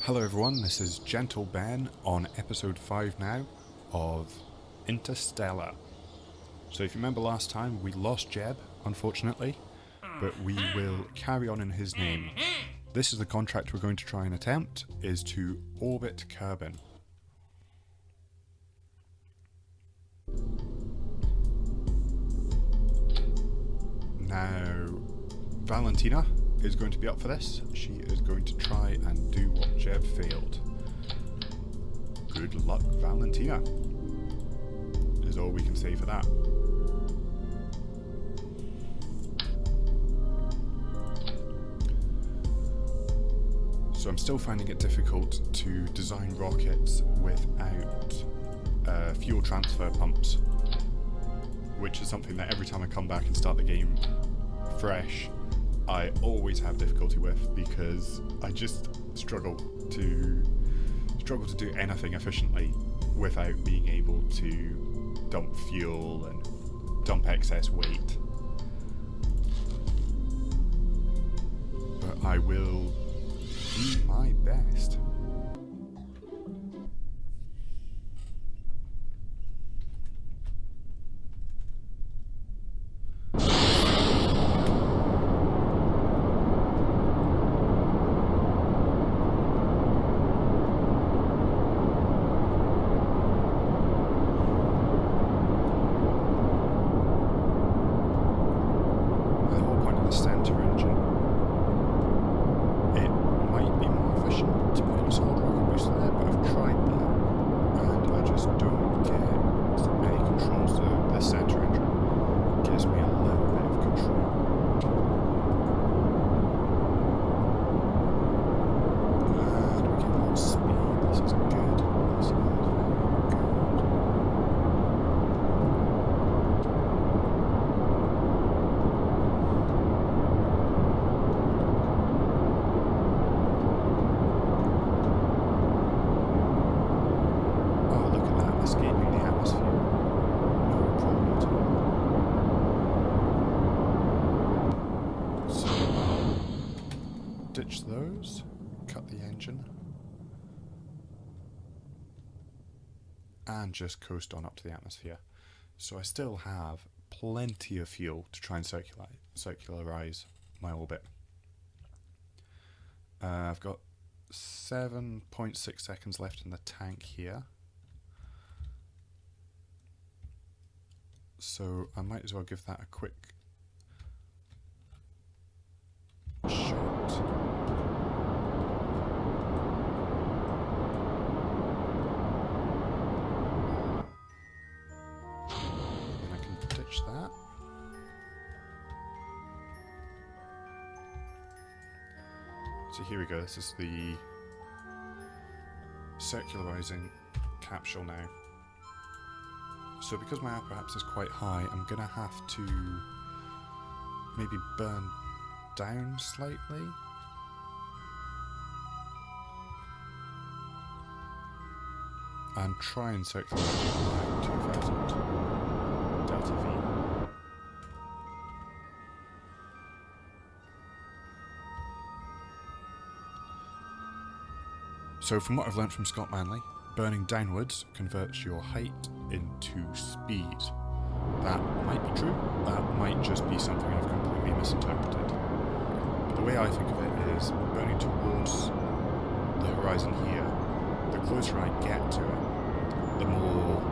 Hello everyone, this is Gentle Ben on episode 5 now of Interstellar. So if you remember last time, we lost Jeb, unfortunately, but we will carry on in his name. This is the contract we're going to try and attempt, is to orbit Kerbal. Now, Valentina is going to be up for this. She is going to try and do what Jeb failed. Good luck, Valentina, is all we can say for that. So I'm still finding it difficult to design rockets without fuel transfer pumps, which is something that every time I come back and start the game fresh, I always have difficulty with, because I just struggle to do anything efficiently without being able to dump fuel and dump excess weight. But I will do my best. Ditch those, cut the engine, and just coast on up to the atmosphere. So I still have plenty of fuel to try and circularize my orbit. I've got 7.6 seconds left in the tank here, so I might as well give that a quick shot. Then I can ditch that. So here we go, this is the circularizing capsule now. So because my apparatus is quite high, I'm going to have to maybe burn down slightly. And try and circulate around 2000 delta V. So from what I've learnt from Scott Manley, burning downwards converts your height into speed. That might be true, that might just be something I've completely misinterpreted. But the way I think of it is, burning towards the horizon here, the closer I get to it, the more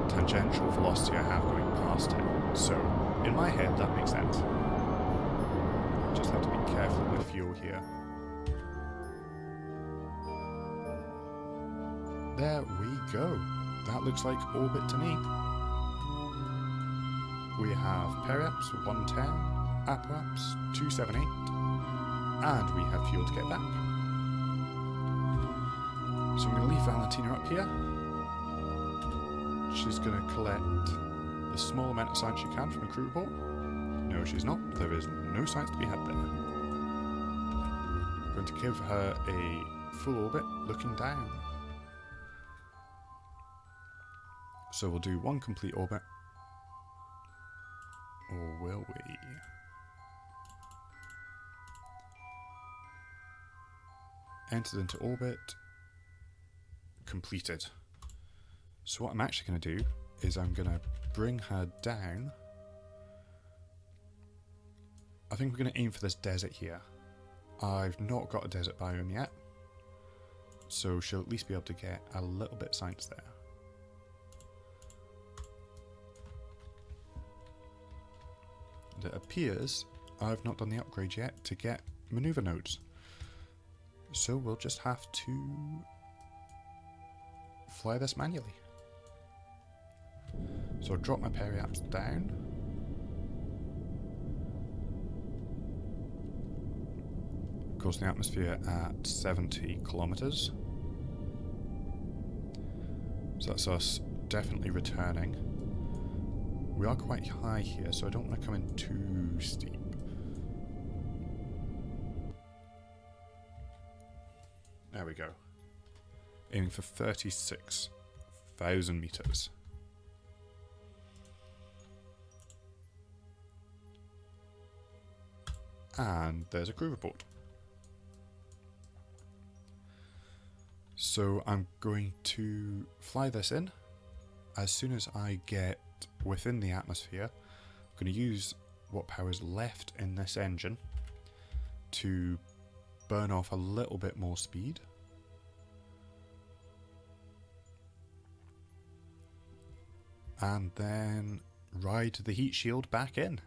tangential velocity I have going past it. So, in my head, that makes sense. Just have to be careful with fuel here. There we go. That looks like orbit to me. We have periaps 110, apoaps 278, and we have fuel to get back. So I'm going to leave Valentina up here. She's going to collect the small amount of science she can from the crew report. No, she's not. There is no science to be had there. I'm going to give her a full orbit looking down. So we'll do one complete orbit. Or will we? Entered into orbit, completed. So what I'm actually going to do is I'm going to bring her down. I think we're going to aim for this desert here. I've not got a desert biome yet, so she'll at least be able to get a little bit of science there. And it appears I've not done the upgrade yet to get maneuver nodes, so we'll just have to fly this manually. So I'll drop my periaps down. Of course, the atmosphere at 70 kilometers. So that's us definitely returning. We are quite high here, so I don't want to come in too steep. There we go. Aiming for 36,000 meters. And there's a crew report. So I'm going to fly this in. As soon as I get within the atmosphere, I'm going to use what power's left in this engine to burn off a little bit more speed. And then ride the heat shield back in.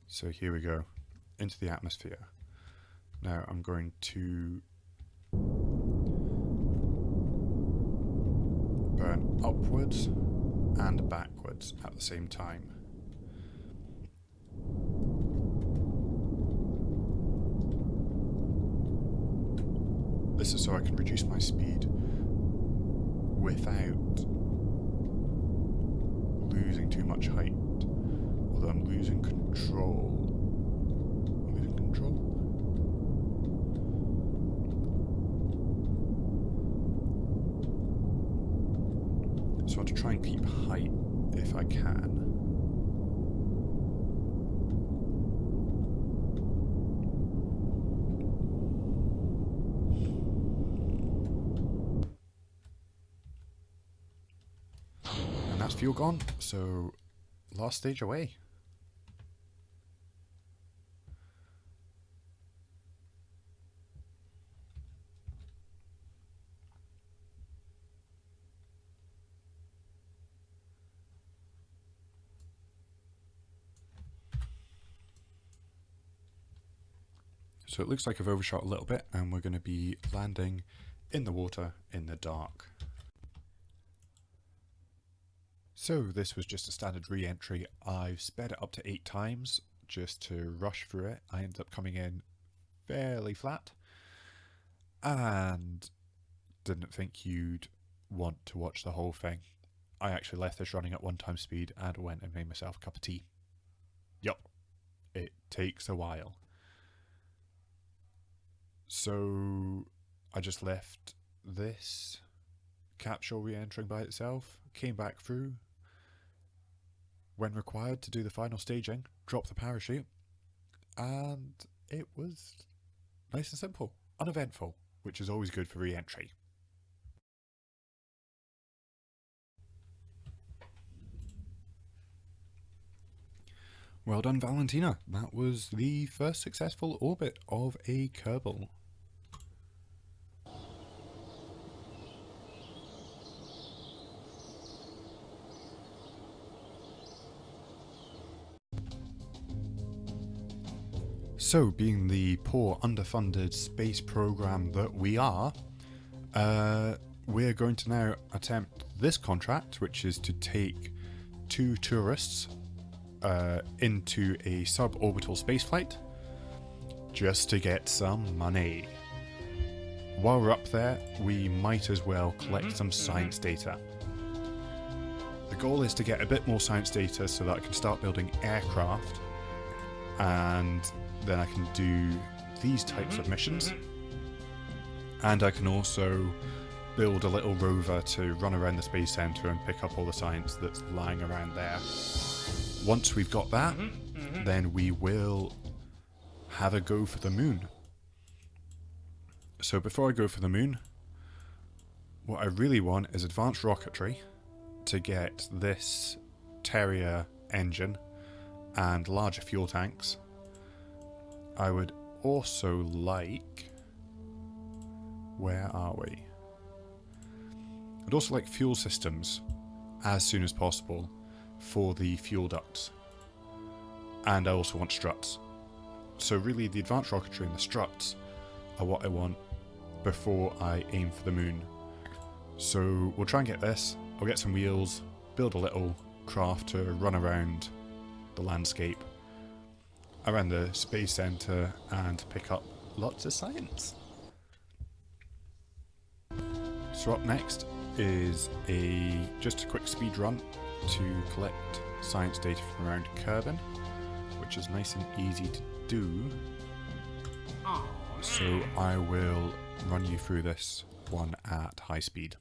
So here we go, into the atmosphere. Now I'm going to burn upwards and backwards at the same time. This is so I can reduce my speed without losing too much height. Although I'm losing control. I'm losing control. So I want to try and keep height if I can. And that's fuel gone, so last stage away. So it looks like I've overshot a little bit and we're going to be landing in the water in the dark. So this was just a standard re-entry. I've sped it up to 8 times just to rush through it. I ended up coming in fairly flat and didn't think you'd want to watch the whole thing. I actually left this running at 1 time speed and went and made myself a cup of tea. Yup, it takes a while. So I just left this capsule re-entering by itself, came back through, when required to do the final staging, dropped the parachute, and it was nice and simple, uneventful, which is always good for re-entry. Well done, Valentina. That was the first successful orbit of a Kerbal. So, being the poor, underfunded space program that we are, we're going to now attempt this contract, which is to take 2 tourists into a suborbital spaceflight just to get some money. While we're up there, we might as well collect some science data. The goal is to get a bit more science data so that I can start building aircraft, and then I can do these types of missions. And I can also build a little rover to run around the space center and pick up all the science that's lying around there. Once we've got that, then we will have a go for the moon. So before I go for the moon, what I really want is advanced rocketry to get this Terrier engine and larger fuel tanks. I would also like... Where are we? I'd also like fuel systems as soon as possible for the fuel ducts. And I also want struts. So really the advanced rocketry and the struts are what I want before I aim for the moon. So we'll try and get this. I'll get some wheels, build a little craft to run around the landscape, around the space center, and pick up lots of science. So up next is just a quick speed run to collect science data from around Kerbal, which is nice and easy to do. So I will run you through this one at high speed.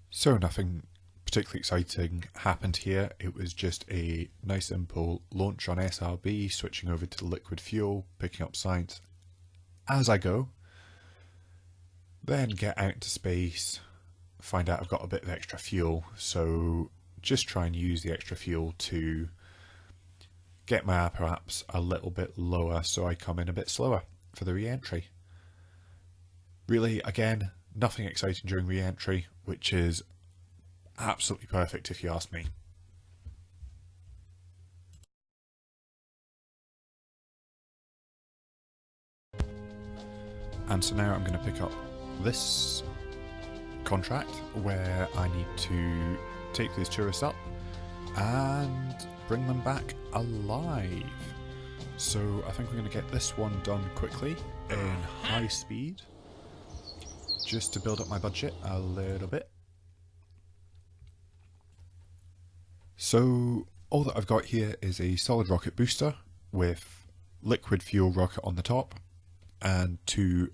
So nothing particularly exciting happened here. It was just a nice simple launch on SRB, switching over to liquid fuel, picking up science as I go. Then get out into space, find out I've got a bit of extra fuel, so just try and use the extra fuel to get my apparatus a little bit lower so I come in a bit slower for the re-entry. Really, again, nothing exciting during re-entry, which is absolutely perfect if you ask me. And so now I'm going to pick up this contract where I need to take these tourists up and bring them back alive. So I think we're going to get this one done quickly in high speed, just to build up my budget a little bit. So all that I've got here is a solid rocket booster with liquid fuel rocket on the top and 2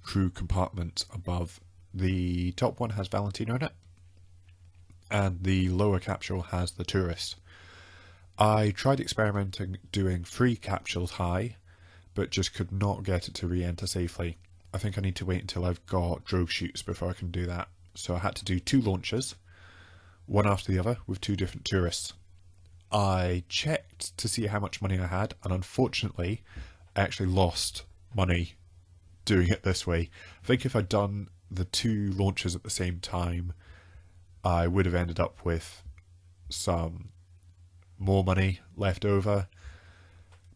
crew compartments above. The top one has Valentino in it and the lower capsule has the tourist. I tried experimenting doing 3 capsules high, but just could not get it to re-enter safely. I think I need to wait until I've got drogue chutes before I can do that. So I had to do 2 launches, one after the other, with 2 different tourists. I checked to see how much money I had, and unfortunately, I actually lost money doing it this way. I think if I'd done the 2 launches at the same time, I would have ended up with some more money left over,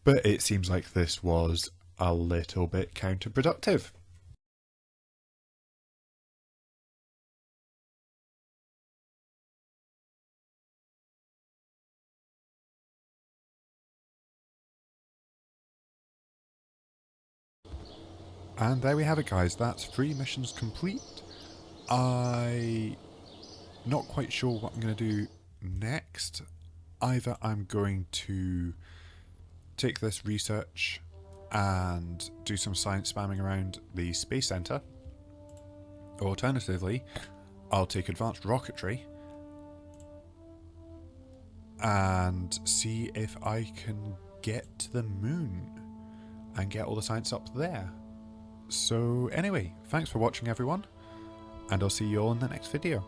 but it seems like this was a little bit counterproductive. And there we have it, guys. That's 3 missions complete. I'm not quite sure what I'm going to do next. Either I'm going to take this research and do some science spamming around the space center, or alternatively, I'll take advanced rocketry and see if I can get to the moon and get all the science up there. So anyway, thanks for watching everyone, and I'll see you all in the next video.